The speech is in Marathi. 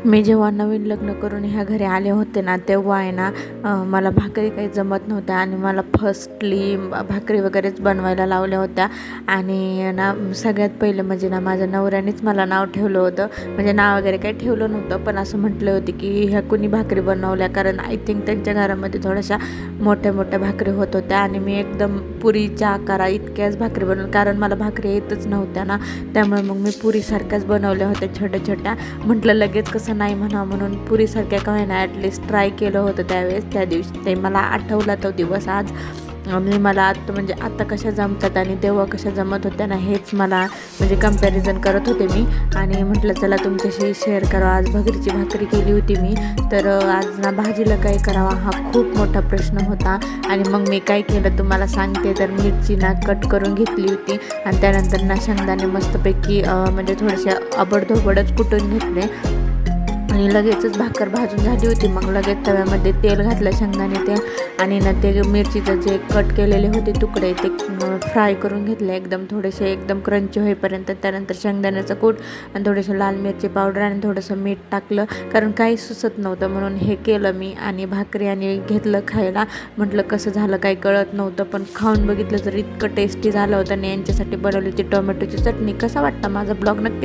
मी जेव्हा नवीन लग्न करून ह्या घरी आले होते ना, तेव्हा आहे ना मला भाकरी काही जमत नव्हत्या आणि मला फर्स्टली भाकरी वगैरेच बनवायला लावल्या होत्या. आणि ना सगळ्यात पहिलं म्हणजे ना माझ्या नवऱ्यानेच मला नाव ठेवलं होतं. म्हणजे नाव वगैरे काही ठेवलं नव्हतं, पण असं म्हटलं होते की ह्या कुणी भाकरी बनवल्या, कारण आय थिंक त्यांच्या घरामध्ये थोड्याशा मोठ्या मोठ्या भाकरी होत होत्या आणि मी एकदम पुरीच्या आकारा इतक्याच भाकरी बनवल्या, कारण मला भाकरी येतच नव्हत्या ना. त्यामुळे मग मी पुरीसारख्याच बनवल्या होत्या छोट्या छोट्या. म्हटलं लगेच कसं नाही म्हणावं, म्हणून पुरीसारख्या का होईना ॲटलिस्ट ट्राय केलं होतं त्यावेळेस. त्या दिवशी ते मला आठवला तो दिवस आज. आणि मला आता म्हणजे आता कशा जमतात आणि तेव्हा कशा जमत होत्या ना, हेच मला म्हणजे कंपॅरिझन करत होते मी. आणि म्हटलं चला तुमच्याशी शेअर करावं. आज भगरीची भाकरी केली होती मी. तर आज ना भाजीला काय करावा हा खूप मोठा प्रश्न होता. आणि मग मी काय केलं तुम्हाला सांगते. तर मिरची ना कट करून घेतली होती आणि त्यानंतर ना शेंगदाणे मस्तपैकी म्हणजे थोडेसे आबडधोबडच कुटून घेतले आणि लगेचच भाकर भाजून झाली होती. मग लगेच तव्यामध्ये तेल घातलं, शेंगदाणे तेल, आणि ना ते मिरचीचं जे कट केलेले होते तुकडे ते फ्राय करून घेतले एकदम थोडेसे एकदम क्रंची होईपर्यंत. त्यानंतर शेंगदाण्याचं कूट आणि थोडेसे लाल मिरची पावडर आणि थोडंसं मीठ टाकलं, कारण काही सुचत नव्हतं म्हणून हे केलं मी. आणि भाकरी आणि घेतलं खायला. म्हटलं कसं झालं काही कळत नव्हतं, पण खाऊन बघितलं तर इतकं टेस्टी झालं होतं. आणि यांच्यासाठी बनवली होती टोमॅटोची चटणी. कसा वाटतं माझा ब्लॉग नक्कीच